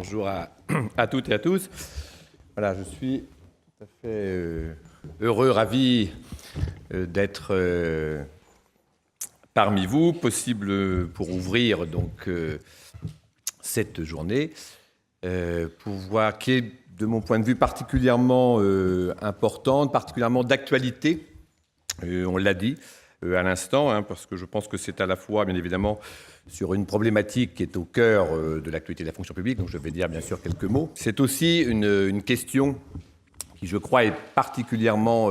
Bonjour à toutes et à tous. Voilà, je suis tout à fait heureux, ravi d'être parmi vous, possible pour ouvrir donc cette journée, pour voir qui est, de mon point de vue, particulièrement importante, particulièrement d'actualité. On l'a dit à l'instant, parce que je pense que c'est à la fois, bien évidemment, sur une problématique qui est au cœur de l'actualité de la fonction publique, donc je vais dire bien sûr quelques mots. C'est aussi une question qui, je crois, est particulièrement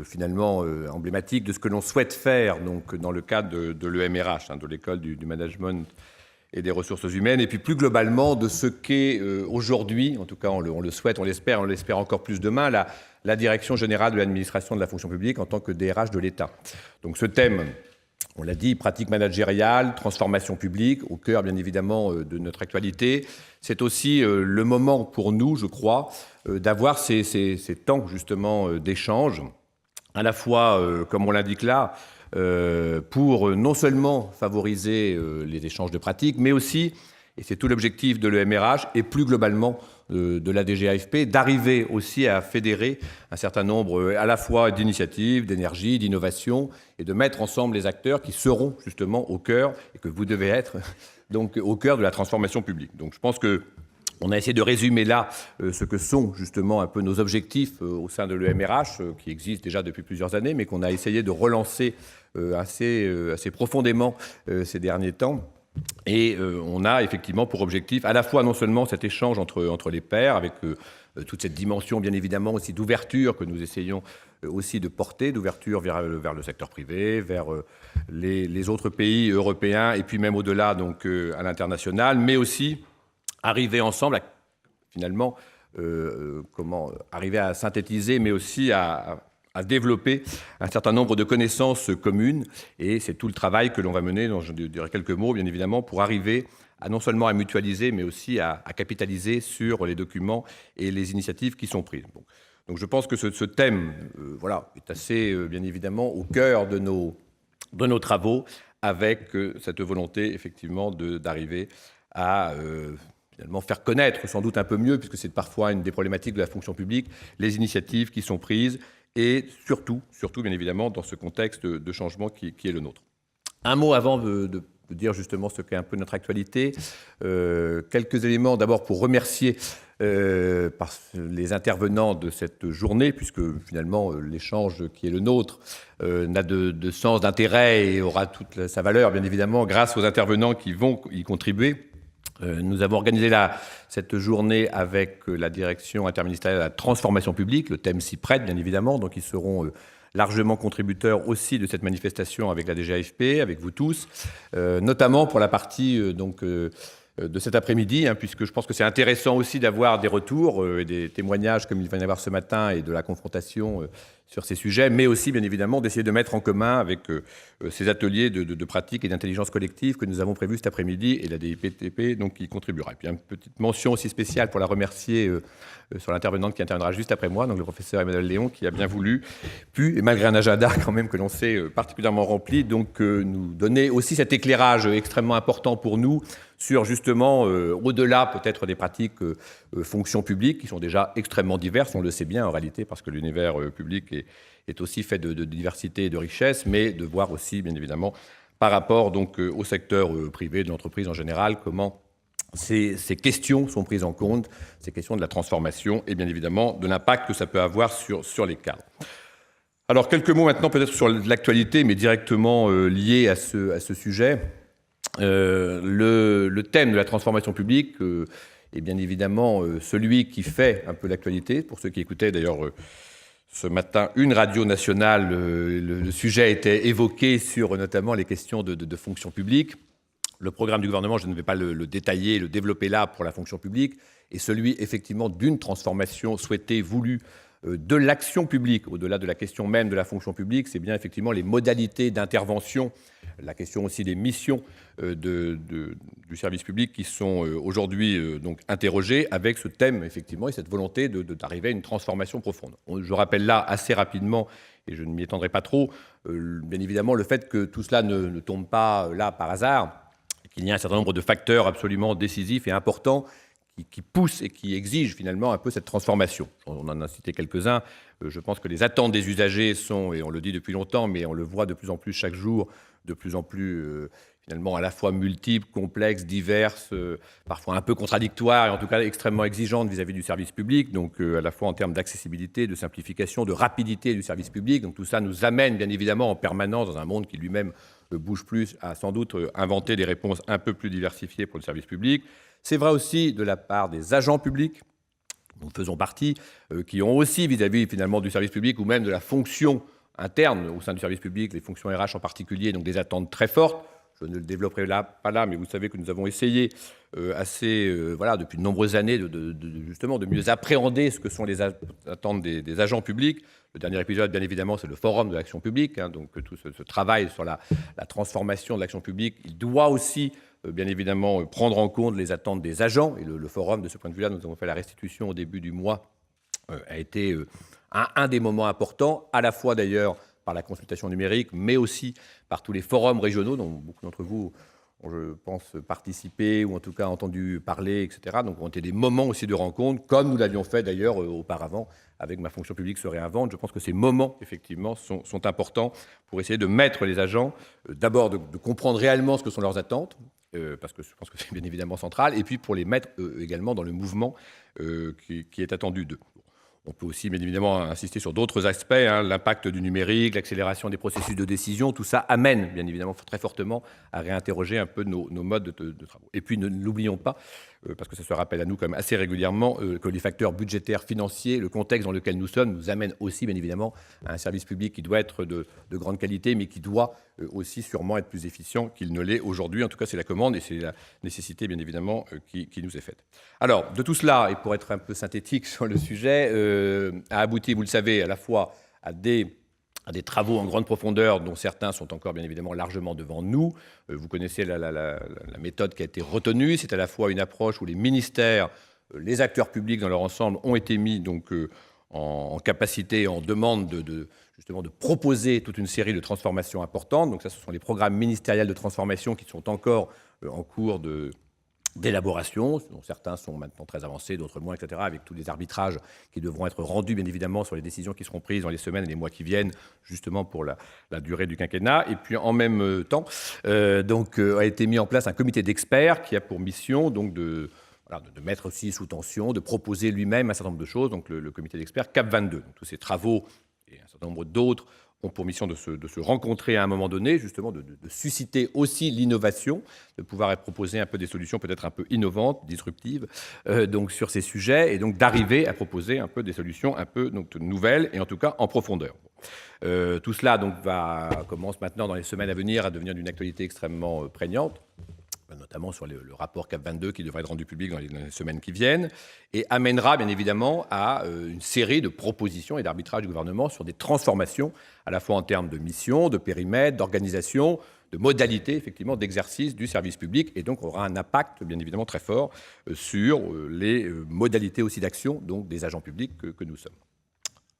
finalement emblématique de ce que l'on souhaite faire donc, dans le cadre de l'EMRH, de l'école du management et des ressources humaines, et puis plus globalement de ce qu'est aujourd'hui, en tout cas on le souhaite, on l'espère encore plus demain, la direction générale de l'administration de la fonction publique en tant que DRH de l'État. Donc ce thème, on l'a dit, pratique managériale, transformation publique, au cœur bien évidemment de notre actualité. C'est aussi le moment pour nous, je crois, d'avoir ces temps justement d'échange, à la fois, comme on l'indique là, pour non seulement favoriser les échanges de pratiques, mais aussi, et c'est tout l'objectif de l'EMRH, et plus globalement de la DGAFP, d'arriver aussi à fédérer un certain nombre à la fois d'initiatives, d'énergie, d'innovation, et de mettre ensemble les acteurs qui seront justement au cœur, et que vous devez être, donc au cœur de la transformation publique. Donc je pense que on a essayé de résumer là ce que sont justement un peu nos objectifs au sein de l'EMRH, qui existent déjà depuis plusieurs années, mais qu'on a essayé de relancer assez profondément ces derniers temps. Et on a effectivement pour objectif à la fois non seulement cet échange entre les pairs, avec toute cette dimension bien évidemment aussi d'ouverture que nous essayons aussi de porter, d'ouverture vers le secteur privé, vers les autres pays européens, et puis même au-delà, donc à l'international, mais aussi arriver ensemble finalement comment arriver à synthétiser, mais aussi à développer un certain nombre de connaissances communes. Et c'est tout le travail que l'on va mener, dont je dirai quelques mots, bien évidemment, pour arriver à non seulement à mutualiser, mais aussi à capitaliser sur les documents et les initiatives qui sont prises. Bon. Donc je pense que ce thème est assez, bien évidemment, au cœur de nos travaux, avec cette volonté, effectivement, d'arriver à finalement faire connaître, sans doute un peu mieux, puisque c'est parfois une des problématiques de la fonction publique, les initiatives qui sont prises, et surtout, bien évidemment, dans ce contexte de changement qui est le nôtre. Un mot avant de dire justement ce qu'est un peu notre actualité. Quelques éléments d'abord pour remercier les intervenants de cette journée, puisque finalement l'échange qui est le nôtre n'a de sens, d'intérêt et aura toute sa valeur, bien évidemment, grâce aux intervenants qui vont y contribuer. Nous avons organisé cette journée avec la direction interministérielle de la transformation publique. Le thème s'y prête, bien évidemment, donc ils seront largement contributeurs aussi de cette manifestation avec la DGAFP, avec vous tous, notamment pour la partie de cet après-midi, puisque je pense que c'est intéressant aussi d'avoir des retours et des témoignages comme il va y en avoir ce matin et de la confrontation sur ces sujets, mais aussi, bien évidemment, d'essayer de mettre en commun avec ces ateliers de pratique et d'intelligence collective que nous avons prévus cet après-midi et la DIPTP donc, qui contribuera. Et puis une petite mention aussi spéciale pour la remercier sur l'intervenante qui interviendra juste après moi, donc le professeur Emmanuel Léon, qui a bien voulu, et malgré un agenda quand même que l'on sait particulièrement rempli, donc nous donner aussi cet éclairage extrêmement important pour nous sur justement, au-delà peut-être des pratiques fonction publique, qui sont déjà extrêmement diverses, on le sait bien en réalité, parce que l'univers public est aussi fait de diversité et de richesse, mais de voir aussi, bien évidemment, par rapport donc, au secteur privé, de l'entreprise en général, comment ces questions sont prises en compte, ces questions de la transformation et bien évidemment de l'impact que ça peut avoir sur les cadres. Alors, quelques mots maintenant peut-être sur l'actualité, mais directement liés à ce sujet. Le thème de la transformation publique est bien évidemment celui qui fait un peu l'actualité. Pour ceux qui écoutaient d'ailleurs ce matin une radio nationale, le sujet a été évoqué sur notamment les questions de fonction publique. Le programme du gouvernement, je ne vais pas le détailler, le développer là pour la fonction publique, est celui effectivement d'une transformation souhaitée, voulue de l'action publique, au-delà de la question même de la fonction publique, c'est bien effectivement les modalités d'intervention, la question aussi des missions du service public qui sont aujourd'hui donc interrogées avec ce thème effectivement et cette volonté d'arriver à une transformation profonde. Je rappelle là assez rapidement, et je ne m'y étendrai pas trop, bien évidemment le fait que tout cela ne tombe pas là par hasard, qu'il y a un certain nombre de facteurs absolument décisifs et importants qui poussent et qui exigent finalement un peu cette transformation. On en a cité quelques-uns. Je pense que les attentes des usagers sont, et on le dit depuis longtemps, mais on le voit de plus en plus chaque jour, de plus en plus finalement à la fois multiples, complexes, diverses, parfois un peu contradictoires et en tout cas extrêmement exigeantes vis-à-vis du service public, donc à la fois en termes d'accessibilité, de simplification, de rapidité du service public. Donc tout ça nous amène bien évidemment en permanence dans un monde qui lui-même bouge plus, à sans doute inventer des réponses un peu plus diversifiées pour le service public. C'est vrai aussi de la part des agents publics, dont nous faisons partie, qui ont aussi vis-à-vis finalement du service public ou même de la fonction interne au sein du service public, les fonctions RH en particulier, donc des attentes très fortes. Je ne le développerai pas là, mais vous savez que nous avons essayé depuis de nombreuses années justement de mieux appréhender ce que sont les attentes des agents publics. Le dernier épisode, bien évidemment, c'est le forum de l'action publique. Donc tout ce travail sur la transformation de l'action publique, il doit aussi, bien évidemment, prendre en compte les attentes des agents. Et le forum, de ce point de vue-là, nous avons fait la restitution au début du mois, a été un des moments importants, à la fois d'ailleurs par la consultation numérique, mais aussi par tous les forums régionaux dont beaucoup d'entre vous ont, je pense, participé ou en tout cas entendu parler, etc. Donc, ont été des moments aussi de rencontre, comme nous l'avions fait d'ailleurs auparavant avec ma fonction publique se réinvente. Je pense que ces moments, effectivement, sont importants pour essayer de mettre les agents, d'abord de comprendre réellement ce que sont leurs attentes, parce que je pense que c'est bien évidemment central, et puis pour les mettre également dans le mouvement qui est attendu d'eux. On peut aussi, bien évidemment, insister sur d'autres aspects, l'impact du numérique, l'accélération des processus de décision, tout ça amène, bien évidemment, très fortement à réinterroger un peu nos modes de travaux. Et puis, ne l'oublions pas, parce que ça se rappelle à nous quand même assez régulièrement, que les facteurs budgétaires, financiers, le contexte dans lequel nous sommes, nous amènent aussi, bien évidemment, à un service public qui doit être de grande qualité, mais qui doit aussi sûrement être plus efficient qu'il ne l'est aujourd'hui. En tout cas, c'est la commande et c'est la nécessité, bien évidemment, qui nous est faite. Alors, de tout cela, et pour être un peu synthétique sur le sujet, a abouti, vous le savez, à la fois à des travaux en grande profondeur, dont certains sont encore bien évidemment largement devant nous. Vous connaissez la méthode qui a été retenue. C'est à la fois une approche où les ministères, les acteurs publics dans leur ensemble ont été mis donc, en capacité, en demande justement de proposer toute une série de transformations importantes. Donc ça, ce sont les programmes ministériels de transformation qui sont encore en cours d'élaboration, dont certains sont maintenant très avancés, d'autres moins, etc., avec tous les arbitrages qui devront être rendus, bien évidemment, sur les décisions qui seront prises dans les semaines et les mois qui viennent, justement pour la durée du quinquennat. Et puis, en même temps, a été mis en place un comité d'experts qui a pour mission donc, de mettre aussi sous tension, de proposer lui-même un certain nombre de choses, donc le comité d'experts CAP22. Donc, tous ces travaux et un certain nombre d'autres ont pour mission de se rencontrer à un moment donné, justement de susciter aussi l'innovation, de pouvoir proposer un peu des solutions peut-être un peu innovantes, disruptives, donc sur ces sujets, et donc d'arriver à proposer un peu des solutions un peu donc, nouvelles, et en tout cas en profondeur. Tout cela donc, commence maintenant dans les semaines à venir à devenir d'une actualité extrêmement prégnante, notamment sur le rapport CAP22 qui devrait être rendu public dans les semaines qui viennent, et amènera bien évidemment à une série de propositions et d'arbitrages du gouvernement sur des transformations, à la fois en termes de mission, de périmètre, d'organisation, de modalités effectivement d'exercice du service public, et donc aura un impact bien évidemment très fort sur les modalités aussi d'action donc des agents publics que nous sommes.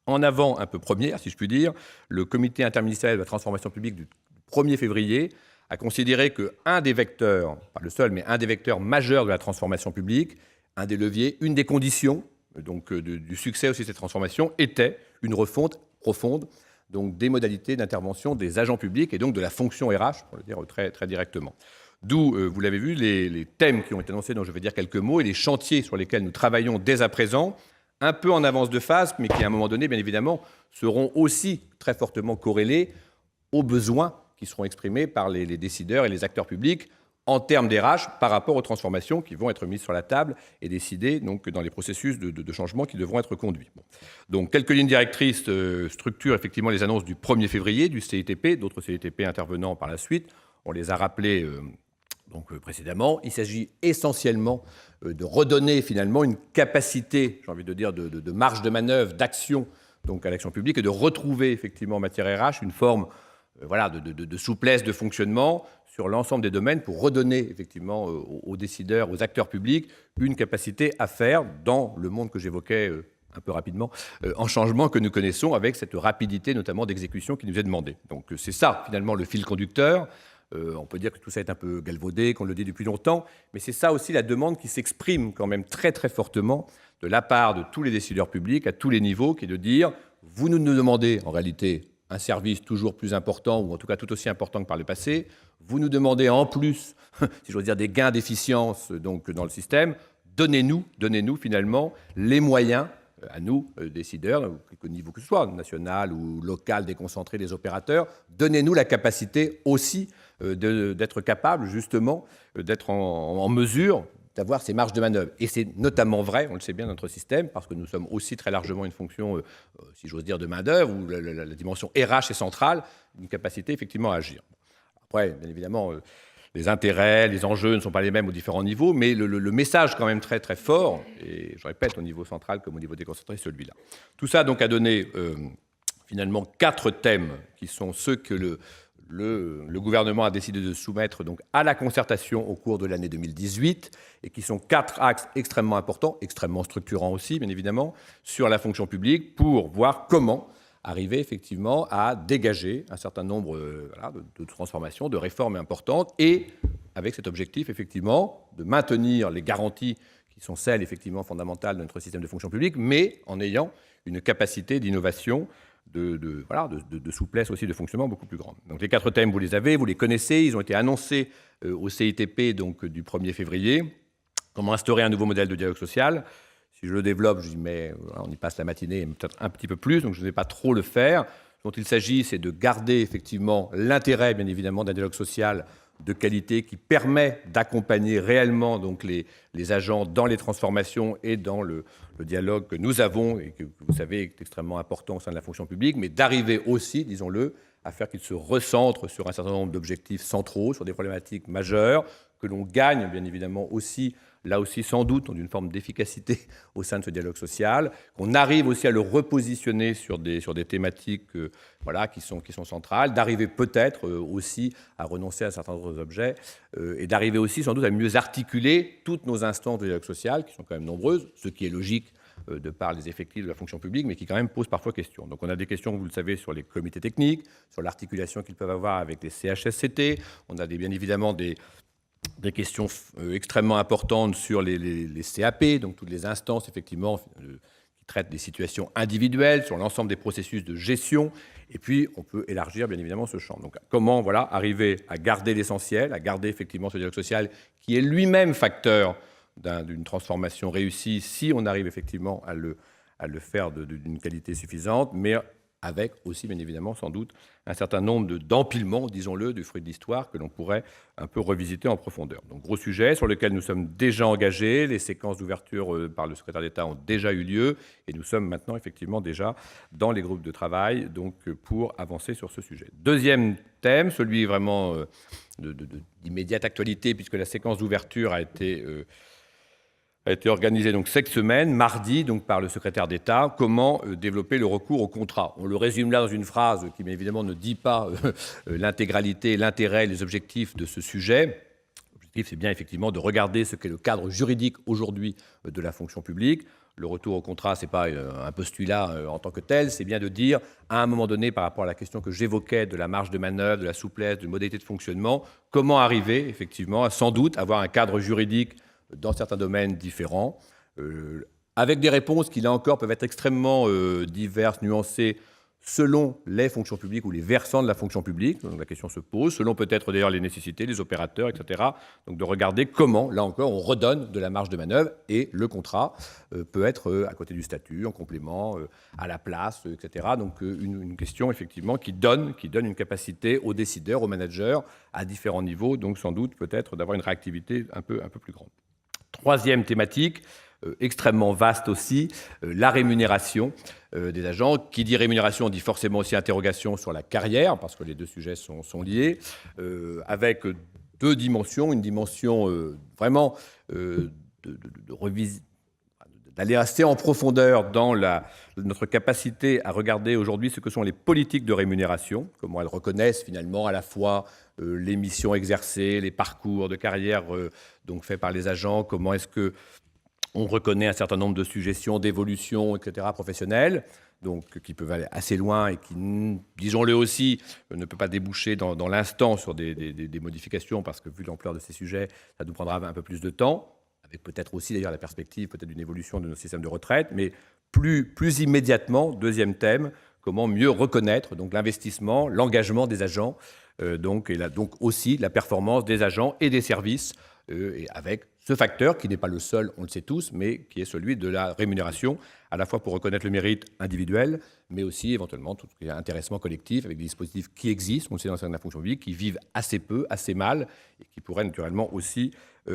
En avant un peu première, si je puis dire, le comité interministériel de la transformation publique du 1er février a considéré qu'un des vecteurs, pas le seul, mais un des vecteurs majeurs de la transformation publique, un des leviers, une des conditions donc, du succès aussi de cette transformation était une refonte profonde donc, des modalités d'intervention des agents publics et donc de la fonction RH, pour le dire très, très directement. D'où, vous l'avez vu, les thèmes qui ont été annoncés, dont je vais dire quelques mots, et les chantiers sur lesquels nous travaillons dès à présent, un peu en avance de phase, mais qui à un moment donné, bien évidemment, seront aussi très fortement corrélés aux besoins qui seront exprimés par les décideurs et les acteurs publics en termes d'RH par rapport aux transformations qui vont être mises sur la table et décidées donc, dans les processus de changement qui devront être conduits. Bon. Donc, quelques lignes directrices structurent effectivement les annonces du 1er février du CITP, d'autres CITP intervenant par la suite. On les a rappelés précédemment. Il s'agit essentiellement de redonner finalement une capacité, j'ai envie de dire, de marge de manœuvre, d'action donc, à l'action publique et de retrouver effectivement en matière RH une forme de souplesse de fonctionnement sur l'ensemble des domaines pour redonner effectivement aux décideurs, aux acteurs publics, une capacité à faire dans le monde que j'évoquais un peu rapidement, en changement que nous connaissons avec cette rapidité notamment d'exécution qui nous est demandée. Donc c'est ça finalement le fil conducteur. On peut dire que tout ça est un peu galvaudé, qu'on le dit depuis longtemps, mais c'est ça aussi la demande qui s'exprime quand même très très fortement de la part de tous les décideurs publics à tous les niveaux, qui est de dire vous nous demandez en réalité un service toujours plus important, ou en tout cas tout aussi important que par le passé, vous nous demandez en plus, si j'ose dire, des gains d'efficience donc, dans le système, donnez-nous finalement les moyens à nous, décideurs, au niveau que ce soit, national ou local, déconcentré des opérateurs, donnez-nous la capacité aussi d'être capable, justement, d'être en mesure d'avoir ces marges de manœuvre. Et c'est notamment vrai, on le sait bien, dans notre système, parce que nous sommes aussi très largement une fonction, si j'ose dire, de main-d'œuvre, où la dimension RH est centrale, une capacité effectivement à agir. Après, bien évidemment, les intérêts, les enjeux ne sont pas les mêmes aux différents niveaux, mais le message quand même très très fort, et je répète, au niveau central comme au niveau déconcentré, c'est celui-là. Tout ça donc a donné finalement 4 thèmes qui sont ceux que le gouvernement a décidé de soumettre donc, à la concertation au cours de l'année 2018 et qui sont 4 axes extrêmement importants, extrêmement structurants aussi, bien évidemment, sur la fonction publique pour voir comment arriver effectivement à dégager un certain nombre de transformations, de réformes importantes et avec cet objectif effectivement de maintenir les garanties qui sont celles effectivement fondamentales de notre système de fonction publique, mais en ayant une capacité d'innovation, de souplesse aussi de fonctionnement beaucoup plus grande. Donc les 4 thèmes, vous les avez, vous les connaissez, ils ont été annoncés au CITP donc, du 1er février. Comment instaurer un nouveau modèle de dialogue social. Si je le développe, on y passe la matinée, peut-être un petit peu plus, donc je ne vais pas trop le faire. Ce dont il s'agit, c'est de garder effectivement l'intérêt, bien évidemment, d'un dialogue social de qualité qui permet d'accompagner réellement donc, les agents dans les transformations et dans le dialogue que nous avons et que vous savez est extrêmement important au sein de la fonction publique, mais d'arriver aussi, disons-le, à faire qu'il se recentre sur un certain nombre d'objectifs centraux, sur des problématiques majeures, que l'on gagne bien évidemment aussi, là aussi sans doute, dans une forme d'efficacité au sein de ce dialogue social, qu'on arrive aussi à le repositionner sur des thématiques qui sont centrales, d'arriver peut-être aussi à renoncer à certains autres objets et d'arriver aussi sans doute à mieux articuler toutes nos instances de dialogue social, qui sont quand même nombreuses, ce qui est logique de par les effectifs de la fonction publique, mais qui quand même posent parfois question. Donc on a des questions, vous le savez, sur les comités techniques, sur l'articulation qu'ils peuvent avoir avec les CHSCT, on a bien évidemment des questions extrêmement importantes sur les CAP, donc toutes les instances effectivement qui traitent des situations individuelles, sur l'ensemble des processus de gestion, et puis on peut élargir bien évidemment ce champ. Donc comment arriver à garder l'essentiel, à garder effectivement ce dialogue social qui est lui-même facteur d'une transformation réussie si on arrive effectivement à le faire d'une qualité suffisante, mais avec aussi, bien évidemment, sans doute, un certain nombre d'empilements, disons-le, du fruit de l'histoire que l'on pourrait un peu revisiter en profondeur. Donc, gros sujet sur lequel nous sommes déjà engagés. Les séquences d'ouverture par le secrétaire d'État ont déjà eu lieu et nous sommes maintenant, effectivement, déjà dans les groupes de travail donc, pour avancer sur ce sujet. Deuxième thème, celui vraiment d'immédiate actualité, puisque la séquence d'ouverture a été organisée donc cette semaine, mardi, donc par le secrétaire d'État, comment développer le recours au contrat. On le résume là dans une phrase qui, bien évidemment, ne dit pas l'intégralité, l'intérêt, les objectifs de ce sujet. L'objectif, c'est bien effectivement de regarder ce qu'est le cadre juridique aujourd'hui de la fonction publique. Le retour au contrat, ce n'est pas un postulat en tant que tel, c'est bien de dire, à un moment donné, par rapport à la question que j'évoquais de la marge de manœuvre, de la souplesse, de modalité de fonctionnement, comment arriver, effectivement, à sans doute avoir un cadre juridique dans certains domaines différents, avec des réponses qui, là encore, peuvent être extrêmement diverses, nuancées, selon les fonctions publiques ou les versants de la fonction publique. Donc la question se pose, selon peut-être d'ailleurs les nécessités, les opérateurs, etc. Donc de regarder comment, là encore, on redonne de la marge de manœuvre et le contrat peut être à côté du statut, en complément, à la place, etc. Donc une question, effectivement, qui donne une capacité aux décideurs, aux managers, à différents niveaux, donc sans doute peut-être d'avoir une réactivité un peu plus grande. Troisième thématique, extrêmement vaste aussi, la rémunération des agents. Qui dit rémunération dit forcément aussi interrogation sur la carrière, parce que les deux sujets sont liés, avec 2 dimensions. Une dimension vraiment d'aller assez en profondeur dans notre capacité à regarder aujourd'hui ce que sont les politiques de rémunération, comment elles reconnaissent finalement à la fois les missions exercées, les parcours de carrière donc faits par les agents, comment est-ce qu'on reconnaît un certain nombre de suggestions, d'évolutions, etc., professionnelles. donc qui peuvent aller assez loin et qui, disons-le aussi, ne peut pas déboucher dans l'instant sur des modifications, parce que vu l'ampleur de ces sujets, ça nous prendra un peu plus de temps, avec peut-être aussi d'ailleurs la perspective peut-être d'une évolution de nos systèmes de retraite, mais plus immédiatement, deuxième thème, comment mieux reconnaître donc l'investissement, l'engagement des agents, donc aussi la performance des agents et des services, et avec ce facteur qui n'est pas le seul, on le sait tous, mais qui est celui de la rémunération, à la fois pour reconnaître le mérite individuel, mais aussi éventuellement tout ce qui est intéressement collectif, avec des dispositifs qui existent, on le sait dans la fonction publique, qui vivent assez peu, assez mal, et qui pourraient naturellement aussi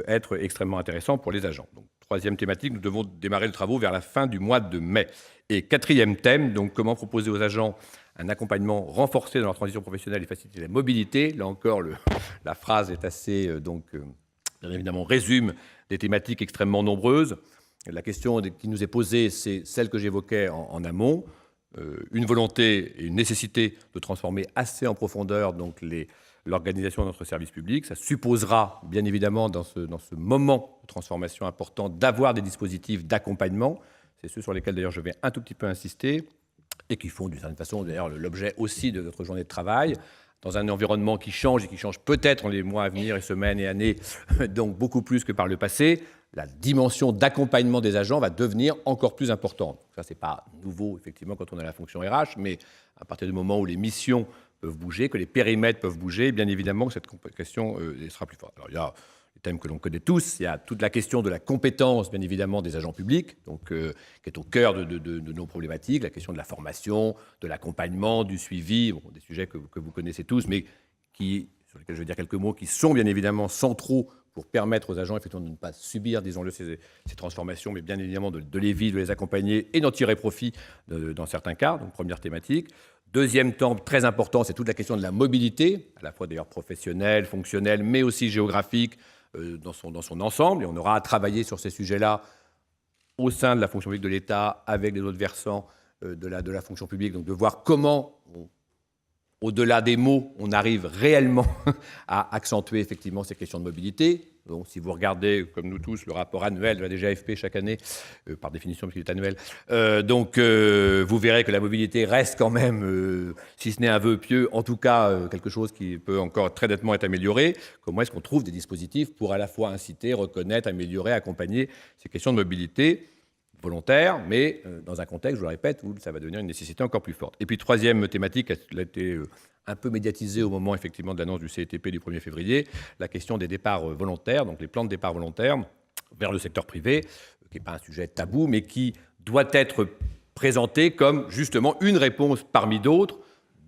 être extrêmement intéressants pour les agents. Donc, troisième thématique, nous devons démarrer les travaux vers la fin du mois de mai. Et quatrième thème, donc comment proposer aux agents un accompagnement renforcé dans leur transition professionnelle et faciliter la mobilité. Là encore, la phrase est assez, bien évidemment, résume des thématiques extrêmement nombreuses. La question qui nous est posée, c'est celle que j'évoquais en amont, une volonté et une nécessité de transformer assez en profondeur donc l'organisation de notre service public. Ça supposera, bien évidemment, dans ce moment de transformation important, d'avoir des dispositifs d'accompagnement. C'est ceux sur lesquels, d'ailleurs, je vais un tout petit peu insister et qui font, d'une certaine façon, d'ailleurs, l'objet aussi de notre journée de travail, dans un environnement qui change et qui change peut-être dans les mois à venir et semaines et années, donc beaucoup plus que par le passé. La dimension d'accompagnement des agents va devenir encore plus importante. Ça, ce n'est pas nouveau, effectivement, quand on a la fonction RH, mais à partir du moment où les missions peuvent bouger, que les périmètres peuvent bouger, bien évidemment, cette question sera plus forte. Alors, il y a les thèmes que l'on connaît tous. Il y a toute la question de la compétence, bien évidemment, des agents publics, donc, qui est au cœur de nos problématiques, la question de la formation, de l'accompagnement, du suivi, bon, des sujets que vous connaissez tous, mais sur lesquels je vais dire quelques mots, qui sont bien évidemment centraux pour permettre aux agents effectivement de ne pas subir, disons-le, ces transformations, mais bien évidemment de les vivre, de les accompagner et d'en tirer profit dans certains cas. Donc, première thématique. Deuxième temps très important, c'est toute la question de la mobilité, à la fois d'ailleurs professionnelle, fonctionnelle, mais aussi géographique dans son ensemble. Et on aura à travailler sur ces sujets-là au sein de la fonction publique de l'État, avec les autres versants de la fonction publique, donc de voir comment, au-delà des mots, on arrive réellement à accentuer effectivement ces questions de mobilité. Donc, si vous regardez, comme nous tous, le rapport annuel de la DGAFP chaque année, par définition, parce qu'il est annuel, vous verrez que la mobilité reste quand même, si ce n'est un vœu pieux, en tout cas quelque chose qui peut encore très nettement être amélioré. Comment est-ce qu'on trouve des dispositifs pour à la fois inciter, reconnaître, améliorer, accompagner ces questions de mobilité volontaire, mais dans un contexte, je le répète, où ça va devenir une nécessité encore plus forte. Et puis, troisième thématique, elle a été un peu médiatisée au moment effectivement de l'annonce du CETP du 1er février, la question des départs volontaires, donc les plans de départ volontaires vers le secteur privé, qui n'est pas un sujet tabou, mais qui doit être présenté comme justement une réponse parmi d'autres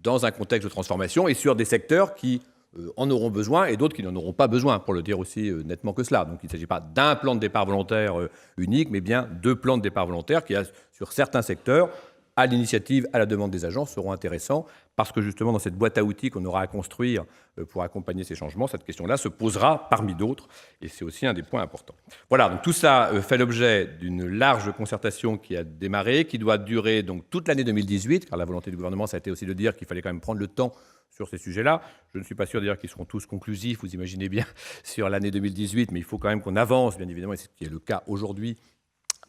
dans un contexte de transformation et sur des secteurs qui en auront besoin et d'autres qui n'en auront pas besoin, pour le dire aussi nettement que cela. Donc il ne s'agit pas d'un plan de départ volontaire unique, mais bien 2 plans de départ volontaire qui, sur certains secteurs, à l'initiative, à la demande des agents, seront intéressants parce que justement dans cette boîte à outils qu'on aura à construire pour accompagner ces changements, cette question-là se posera parmi d'autres et c'est aussi un des points importants. Voilà, donc tout ça fait l'objet d'une large concertation qui a démarré, qui doit durer donc toute l'année 2018, car la volonté du gouvernement, ça a été aussi de dire qu'il fallait quand même prendre le temps sur ces sujets-là. Je ne suis pas sûr d'ailleurs qu'ils seront tous conclusifs, vous imaginez bien, sur l'année 2018, mais il faut quand même qu'on avance, bien évidemment, et c'est ce qui est le cas aujourd'hui,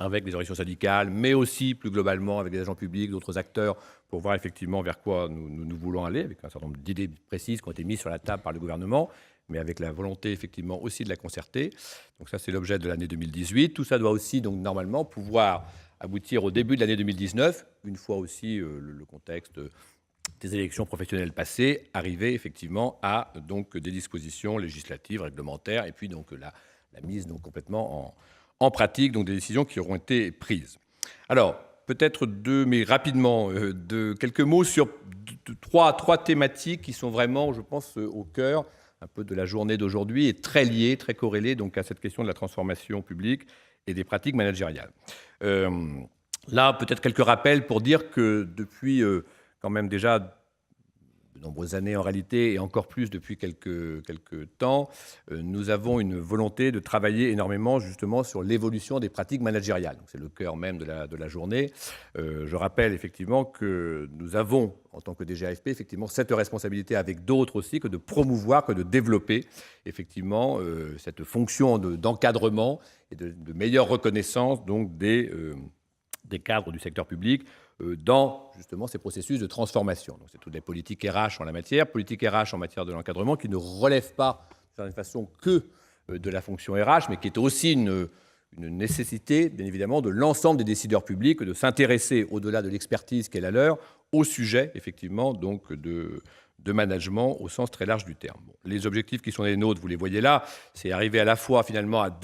avec les organisations syndicales, mais aussi plus globalement avec les agents publics, d'autres acteurs, pour voir effectivement vers quoi nous voulons aller, avec un certain nombre d'idées précises qui ont été mises sur la table par le gouvernement, mais avec la volonté effectivement aussi de la concerter. Donc ça, c'est l'objet de l'année 2018. Tout ça doit aussi, donc normalement, pouvoir aboutir au début de l'année 2019, une fois aussi le contexte des élections professionnelles passées, arriver effectivement à donc des dispositions législatives, réglementaires, et puis donc la mise donc complètement en pratique, donc des décisions qui auront été prises. Alors, peut-être mais rapidement, quelques mots sur trois thématiques qui sont vraiment, je pense, au cœur un peu de la journée d'aujourd'hui et très liées, très corrélées donc, à cette question de la transformation publique et des pratiques managériales. Là, peut-être quelques rappels pour dire que depuis quand même déjà de nombreuses années en réalité, et encore plus depuis quelques temps, nous avons une volonté de travailler énormément justement sur l'évolution des pratiques managériales. C'est le cœur même de la journée. Je rappelle effectivement que nous avons, en tant que DGAFP, effectivement cette responsabilité avec d'autres aussi, que de promouvoir, que de développer effectivement cette fonction d'encadrement et de meilleure reconnaissance donc des cadres du secteur public, dans justement ces processus de transformation. Donc c'est toutes les politiques RH en la matière, politique RH en matière de l'encadrement qui ne relève pas de certaine façon que de la fonction RH, mais qui est aussi une nécessité, bien évidemment, de l'ensemble des décideurs publics de s'intéresser, au-delà de l'expertise qu'est la leur, au sujet, effectivement, donc de management au sens très large du terme. Bon, les objectifs qui sont les nôtres, vous les voyez là, c'est arriver à la fois, finalement, à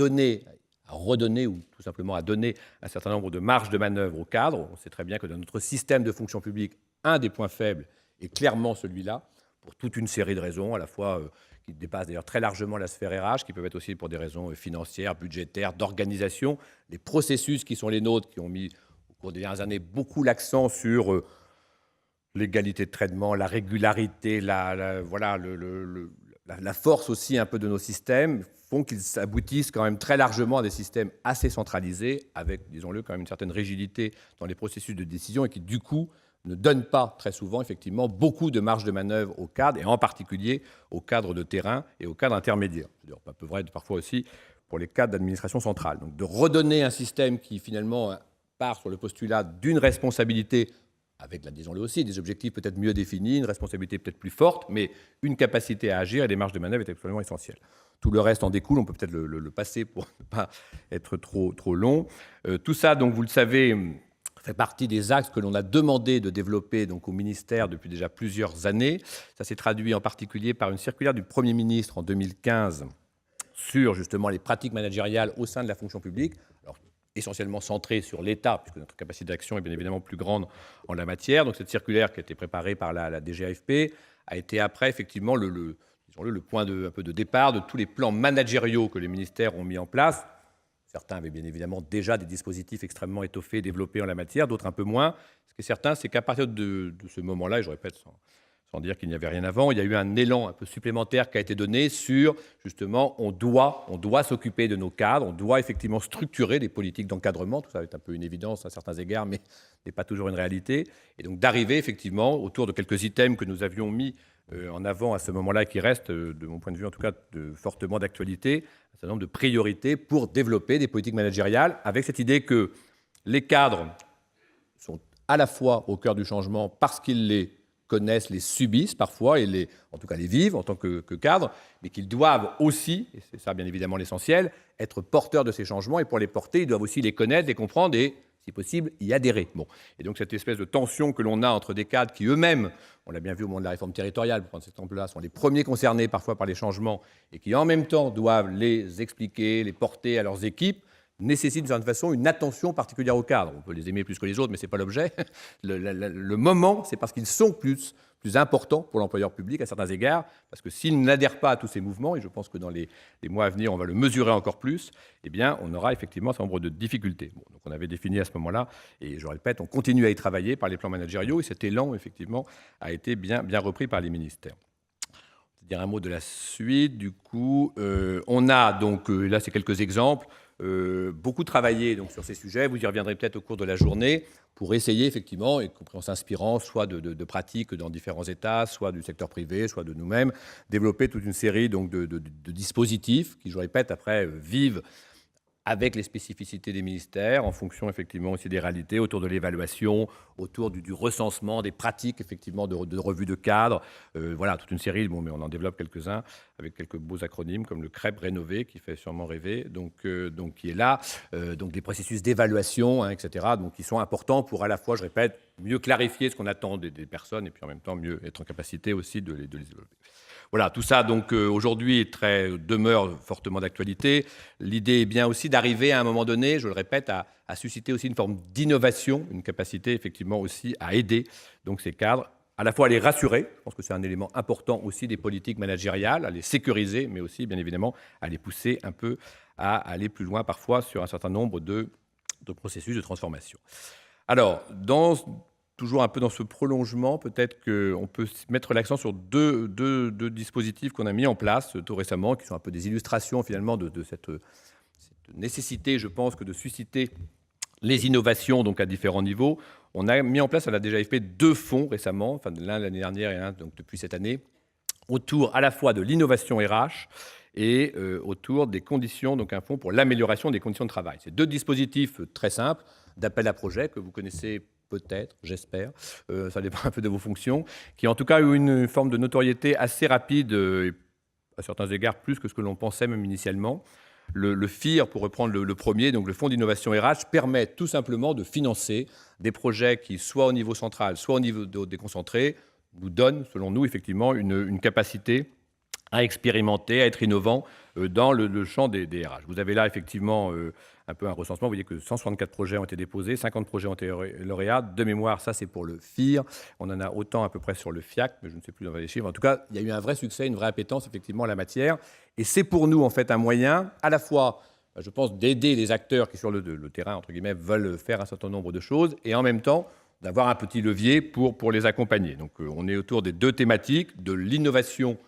redonner ou tout simplement à donner un certain nombre de marges de manœuvre au cadre. On sait très bien que dans notre système de fonction publique, un des points faibles est clairement celui-là, pour toute une série de raisons, à la fois qui dépassent d'ailleurs très largement la sphère RH, qui peuvent être aussi pour des raisons financières, budgétaires, d'organisation. Les processus qui sont les nôtres, qui ont mis au cours des dernières années beaucoup l'accent sur l'égalité de traitement, la régularité, la force aussi un peu de nos systèmes, font qu'ils aboutissent quand même très largement à des systèmes assez centralisés, avec, disons-le, quand même une certaine rigidité dans les processus de décision et qui, du coup, ne donnent pas très souvent, effectivement, beaucoup de marge de manœuvre aux cadres, et en particulier aux cadres de terrain et aux cadres intermédiaires. C'est un peu vrai parfois aussi pour les cadres d'administration centrale. Donc de redonner un système qui, finalement, part sur le postulat d'une responsabilité, avec, disons-le aussi, des objectifs peut-être mieux définis, une responsabilité peut-être plus forte, mais une capacité à agir et des marges de manœuvre est absolument essentielle. Tout le reste en découle, on peut peut-être le passer pour ne pas être trop long. Tout ça, donc, vous le savez, fait partie des axes que l'on a demandé de développer donc, au ministère depuis déjà plusieurs années. Ça s'est traduit en particulier par une circulaire du Premier ministre en 2015 sur justement les pratiques managériales au sein de la fonction publique, alors, essentiellement centrée sur l'État, puisque notre capacité d'action est bien évidemment plus grande en la matière. Donc cette circulaire qui a été préparée par la DGAFP a été après effectivement le point un peu de départ de tous les plans managériaux que les ministères ont mis en place. Certains avaient bien évidemment déjà des dispositifs extrêmement étoffés, développés en la matière, d'autres un peu moins. Ce qui est certain, c'est qu'à partir de ce moment-là, et je répète sans dire qu'il n'y avait rien avant, il y a eu un élan un peu supplémentaire qui a été donné sur, justement, on doit s'occuper de nos cadres, on doit effectivement structurer des politiques d'encadrement. Tout ça est un peu une évidence à certains égards, mais n'est pas toujours une réalité. Et donc d'arriver effectivement autour de quelques items que nous avions mis en avant à ce moment-là, qui reste, de mon point de vue en tout cas, fortement d'actualité, un certain nombre de priorités pour développer des politiques managériales, avec cette idée que les cadres sont à la fois au cœur du changement parce qu'ils les connaissent, les subissent parfois, et en tout cas les vivent en tant que cadres, mais qu'ils doivent aussi, et c'est ça bien évidemment l'essentiel, être porteurs de ces changements, et pour les porter, ils doivent aussi les connaître, les comprendre et, si possible, y adhérer. Bon. Et donc cette espèce de tension que l'on a entre des cadres qui eux-mêmes, on l'a bien vu au moment de la réforme territoriale, pour prendre cet exemple-là, sont les premiers concernés parfois par les changements, et qui en même temps doivent les expliquer, les porter à leurs équipes, nécessite d'une certaine façon une attention particulière aux cadres. On peut les aimer plus que les autres, mais ce n'est pas l'objet. Le moment, c'est parce qu'ils sont plus importants pour l'employeur public à certains égards, parce que s'ils n'adhèrent pas à tous ces mouvements, et je pense que dans les mois à venir, on va le mesurer encore plus, eh bien, on aura effectivement un certain nombre de difficultés. Bon, donc on avait défini à ce moment-là, et je répète, on continue à y travailler par les plans managériaux, et cet élan, effectivement, a été bien repris par les ministères. Je vais dire un mot de la suite, du coup. On a donc, là, c'est quelques exemples, beaucoup travaillé donc, sur ces sujets. Vous y reviendrez peut-être au cours de la journée pour essayer effectivement, y compris en s'inspirant soit de pratiques dans différents États, soit du secteur privé, soit de nous-mêmes, développer toute une série donc, de dispositifs qui, je répète, après vivent avec les spécificités des ministères, en fonction effectivement aussi des réalités, autour de l'évaluation, autour du recensement, des pratiques effectivement de revue de cadre. Voilà, toute une série, bon, mais on en développe quelques-uns avec quelques beaux acronymes comme le CREP rénové qui fait sûrement rêver, donc qui est là, donc des processus d'évaluation, hein, etc., donc qui sont importants pour à la fois, je répète, mieux clarifier ce qu'on attend des personnes et puis en même temps mieux être en capacité aussi de les développer. Voilà, tout ça donc aujourd'hui demeure fortement d'actualité. L'idée est bien aussi d'arriver à un moment donné, je le répète, à susciter aussi une forme d'innovation, une capacité effectivement aussi à aider donc ces cadres, à la fois à les rassurer, je pense que c'est un élément important aussi des politiques managériales, à les sécuriser, mais aussi bien évidemment à les pousser un peu à aller plus loin parfois sur un certain nombre de processus de transformation. Alors, toujours un peu dans ce prolongement, peut-être qu'on peut mettre l'accent sur deux dispositifs qu'on a mis en place tout récemment, qui sont un peu des illustrations finalement de cette nécessité, je pense, que de susciter les innovations donc à différents niveaux. On a mis en place à la DGAFP 2 fonds récemment, enfin l'un l'année dernière et un donc depuis cette année, autour à la fois de l'innovation RH et autour des conditions, donc un fonds pour l'amélioration des conditions de travail. C'est 2 dispositifs très simples d'appel à projet que vous connaissez peut-être, j'espère, ça dépend un peu de vos fonctions, qui en tout cas a eu une forme de notoriété assez rapide, et à certains égards plus que ce que l'on pensait même initialement. Le FIR, pour reprendre le premier, donc le Fonds d'innovation RH, permet tout simplement de financer des projets qui, soit au niveau central, soit au niveau déconcentré, nous donnent, selon nous, effectivement, une capacité à expérimenter, à être innovant dans le champ des RH. Vous avez là, effectivement, un peu un recensement. Vous voyez que 164 projets ont été déposés, 50 projets ont été lauréats. De mémoire, ça, c'est pour le FIR. On en a autant à peu près sur le FIAC, mais je ne sais plus dans les chiffres. En tout cas, il y a eu un vrai succès, une vraie appétence, effectivement, en la matière. Et c'est pour nous, en fait, un moyen, à la fois, je pense, d'aider les acteurs qui, sur le terrain, entre guillemets, veulent faire un certain nombre de choses, et en même temps, d'avoir un petit levier pour les accompagner. Donc, on est autour des deux thématiques, de l'innovation,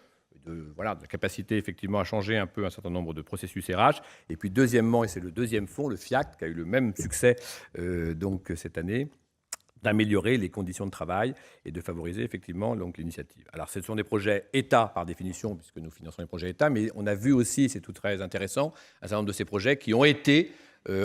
de la capacité effectivement à changer un peu un certain nombre de processus RH. Et puis deuxièmement, et c'est le deuxième fonds, le FIAC, qui a eu le même succès donc cette année, d'améliorer les conditions de travail et de favoriser effectivement donc l'initiative. Alors ce sont des projets État par définition, puisque nous finançons les projets État, mais on a vu aussi, c'est tout très intéressant, un certain nombre de ces projets qui ont été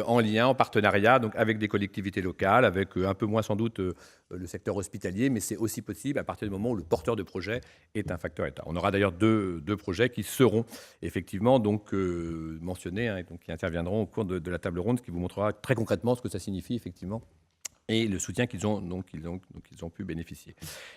en lien, en partenariat donc avec des collectivités locales, avec un peu moins sans doute le secteur hospitalier, mais c'est aussi possible à partir du moment où le porteur de projet est un facteur État. On aura d'ailleurs deux projets qui seront effectivement donc mentionnés, et donc qui interviendront au cours de la table ronde, ce qui vous montrera très concrètement ce que ça signifie effectivement et le soutien qu'ils ont pu bénéficier.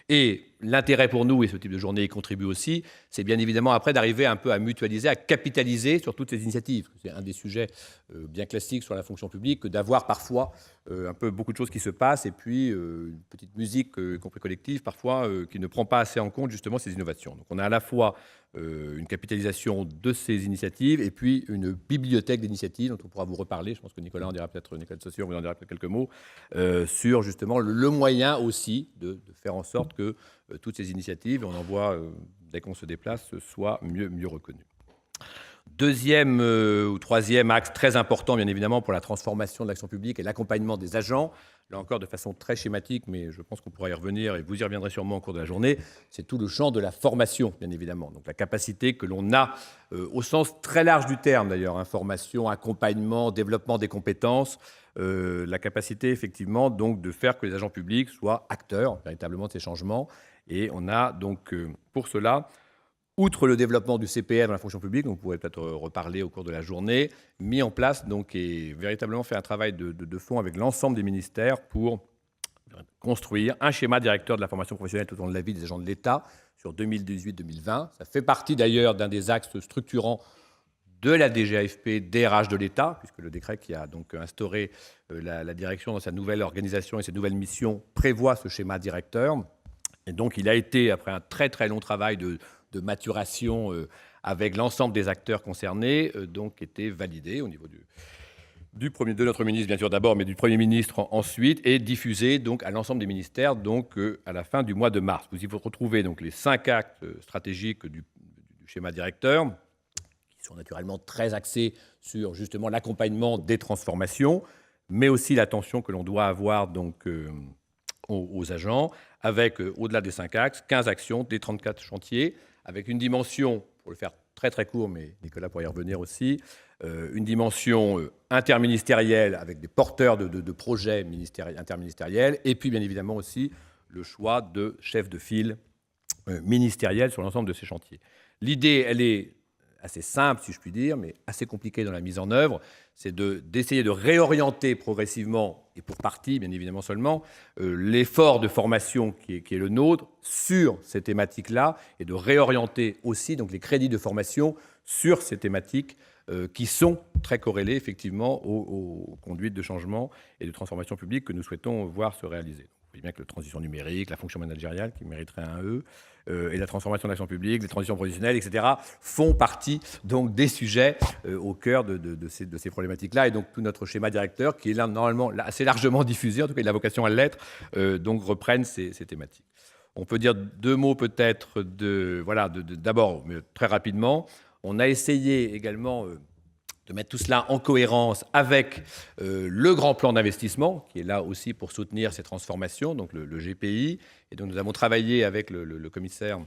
Et l'intérêt pour nous, et ce type de journée y contribue aussi, c'est bien évidemment après d'arriver un peu à mutualiser, à capitaliser sur toutes ces initiatives. C'est un des sujets bien classiques sur la fonction publique, que d'avoir parfois un peu beaucoup de choses qui se passent, et puis une petite musique, y compris collective, parfois, qui ne prend pas assez en compte justement ces innovations. Donc on a à la fois une capitalisation de ces initiatives et puis une bibliothèque d'initiatives dont on pourra vous reparler. Je pense que Nicolas Saussure vous en dira peut-être quelques mots sur justement le moyen aussi de faire en sorte que toutes ces initiatives, on en voit dès qu'on se déplace, soient mieux reconnues. Deuxième ou troisième axe très important, bien évidemment, pour la transformation de l'action publique et l'accompagnement des agents, là encore de façon très schématique, mais je pense qu'on pourra y revenir et vous y reviendrez sûrement au cours de la journée, c'est tout le champ de la formation, bien évidemment. Donc la capacité que l'on a, au sens très large du terme d'ailleurs, formation, accompagnement, développement des compétences, la capacité effectivement donc de faire que les agents publics soient acteurs véritablement de ces changements. Et on a donc pour cela, outre le développement du CPR dans la fonction publique, dont vous pourrez peut-être reparler au cours de la journée, mis en place donc, et véritablement fait un travail de fond avec l'ensemble des ministères pour construire un schéma directeur de la formation professionnelle tout au long de la vie des agents de l'État sur 2018-2020. Ça fait partie d'ailleurs d'un des axes structurants de la DGAFP, DRH de l'État, puisque le décret qui a donc instauré la direction dans sa nouvelle organisation et ses nouvelles missions prévoit ce schéma directeur. Et donc il a été, après un très très long travail de maturation avec l'ensemble des acteurs concernés, donc été validé au niveau de notre ministre, bien sûr d'abord, mais du Premier ministre ensuite, et diffusé donc à l'ensemble des ministères donc à la fin du mois de mars. Vous y retrouvez donc les 5 actes stratégiques du schéma directeur, qui sont naturellement très axés sur justement l'accompagnement des transformations, mais aussi l'attention que l'on doit avoir donc aux agents, avec, au-delà des 5 axes, 15 actions, des 34 chantiers, avec une dimension, pour le faire très très court, mais Nicolas pourrait y revenir aussi, une dimension interministérielle, avec des porteurs de projets interministériels, et puis bien évidemment aussi le choix de chefs de file ministériels sur l'ensemble de ces chantiers. L'idée, elle est assez simple, si je puis dire, mais assez compliquée dans la mise en œuvre, c'est d'essayer de réorienter progressivement, et pour partie, bien évidemment seulement, l'effort de formation qui est le nôtre sur ces thématiques-là, et de réorienter aussi donc, les crédits de formation sur ces thématiques qui sont très corrélées, effectivement, aux conduites de changement et de transformation publique que nous souhaitons voir se réaliser. Vous voyez bien que la transition numérique, la fonction managériale, qui mériterait un E, et la transformation de l'action publique, les transitions professionnelles, etc., font partie donc des sujets au cœur de ces problématiques-là. Et donc tout notre schéma directeur, qui est là, normalement assez largement diffusé, en tout cas il a vocation à l'être, donc reprennent ces thématiques. On peut dire 2 mots peut-être d'abord, mais très rapidement. On a essayé également de mettre tout cela en cohérence avec le grand plan d'investissement, qui est là aussi pour soutenir ces transformations, donc le GPI. Et donc nous avons travaillé avec le commissaire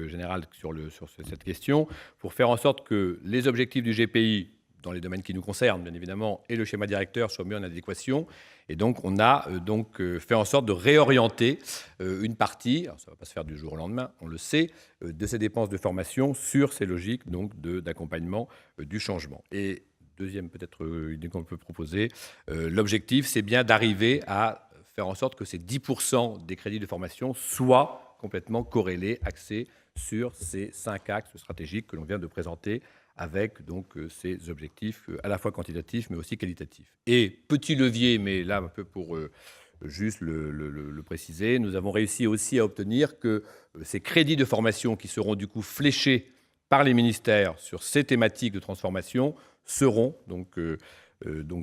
général sur cette question, pour faire en sorte que les objectifs du GPI, dans les domaines qui nous concernent, bien évidemment, et le schéma directeur soit mis en adéquation. Et donc, on a fait en sorte de réorienter une partie, alors ça ne va pas se faire du jour au lendemain, on le sait, de ces dépenses de formation sur ces logiques d'accompagnement du changement. Et deuxième peut-être idée qu'on peut proposer, l'objectif, c'est bien d'arriver à faire en sorte que ces 10% des crédits de formation soient complètement corrélés, axés sur ces 5 axes stratégiques que l'on vient de présenter, avec ces objectifs à la fois quantitatifs mais aussi qualitatifs. Et petit levier, mais là un peu pour juste le préciser, nous avons réussi aussi à obtenir que ces crédits de formation qui seront du coup fléchés par les ministères sur ces thématiques de transformation seront donc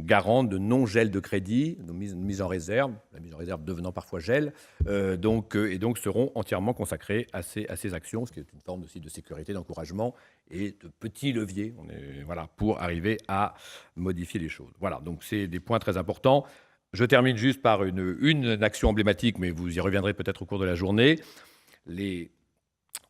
garants de non-gel de crédit, de mise en réserve, la mise en réserve devenant parfois gel, et donc seront entièrement consacrés à ces actions, ce qui est une forme aussi de sécurité, d'encouragement et de petits leviers pour arriver à modifier les choses. Voilà, donc c'est des points très importants. Je termine juste par une action emblématique, mais vous y reviendrez peut-être au cours de la journée.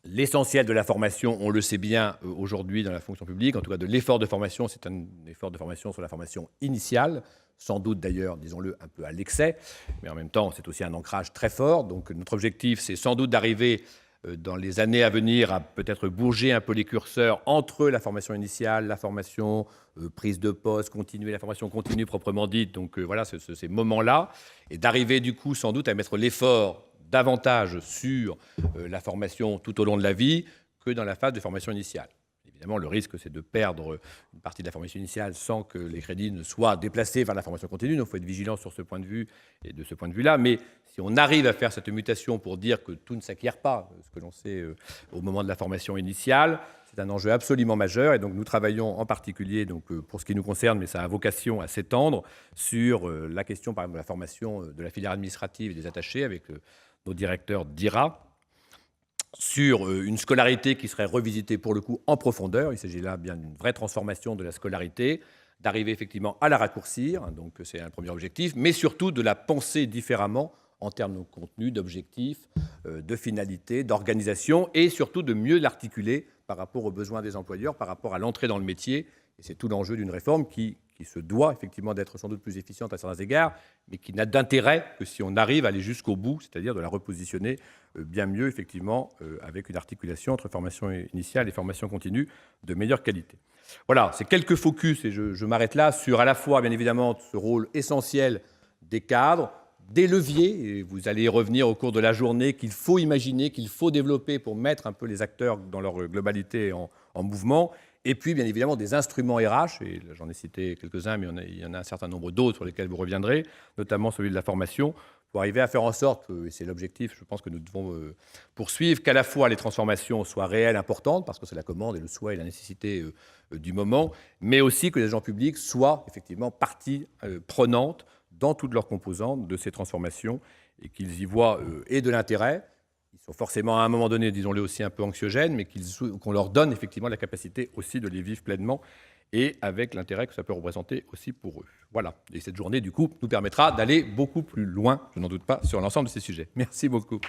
L'essentiel de la formation, on le sait bien aujourd'hui dans la fonction publique, en tout cas de l'effort de formation, c'est un effort de formation sur la formation initiale, sans doute d'ailleurs, disons-le, un peu à l'excès, mais en même temps, c'est aussi un ancrage très fort. Donc notre objectif, c'est sans doute d'arriver dans les années à venir à peut-être bouger un peu les curseurs entre la formation initiale, la formation prise de poste continue, la formation continue proprement dite, donc voilà, ces moments-là, et d'arriver du coup sans doute à mettre l'effort davantage sur la formation tout au long de la vie que dans la phase de formation initiale. Évidemment, le risque, c'est de perdre une partie de la formation initiale sans que les crédits ne soient déplacés vers la formation continue. Donc, il faut être vigilant sur ce point de vue et de ce point de vue-là. Mais si on arrive à faire cette mutation pour dire que tout ne s'acquiert pas, ce que l'on sait au moment de la formation initiale, c'est un enjeu absolument majeur. Et donc, nous travaillons en particulier, pour ce qui nous concerne, mais ça a vocation à s'étendre, sur la question, par exemple, de la formation de la filière administrative et des attachés avec nos directeurs d'IRA, sur une scolarité qui serait revisitée pour le coup en profondeur. Il s'agit là bien d'une vraie transformation de la scolarité, d'arriver effectivement à la raccourcir, donc c'est un premier objectif, mais surtout de la penser différemment en termes de contenu, d'objectifs, de finalité, d'organisation, et surtout de mieux l'articuler par rapport aux besoins des employeurs, par rapport à l'entrée dans le métier. Et c'est tout l'enjeu d'une réforme qui se doit effectivement d'être sans doute plus efficiente à certains égards, mais qui n'a d'intérêt que si on arrive à aller jusqu'au bout, c'est-à-dire de la repositionner bien mieux, effectivement, avec une articulation entre formation initiale et formation continue de meilleure qualité. Voilà, c'est quelques focus, et je m'arrête là, sur à la fois, bien évidemment, ce rôle essentiel des cadres, des leviers, et vous allez y revenir au cours de la journée, qu'il faut imaginer, qu'il faut développer pour mettre un peu les acteurs dans leur globalité en mouvement, et puis, bien évidemment, des instruments RH, et j'en ai cité quelques-uns, mais il y en a un certain nombre d'autres sur lesquels vous reviendrez, notamment celui de la formation, pour arriver à faire en sorte, et c'est l'objectif, je pense que nous devons poursuivre, qu'à la fois les transformations soient réelles, importantes, parce que c'est la commande et le souhait et la nécessité du moment, mais aussi que les agents publics soient effectivement partie prenante dans toutes leurs composantes de ces transformations, et qu'ils y voient et de l'intérêt. Ils sont forcément à un moment donné, disons-le aussi, un peu anxiogènes, mais qu'on leur donne effectivement la capacité aussi de les vivre pleinement et avec l'intérêt que ça peut représenter aussi pour eux. Voilà. Et cette journée, du coup, nous permettra d'aller beaucoup plus loin, je n'en doute pas, sur l'ensemble de ces sujets. Merci beaucoup.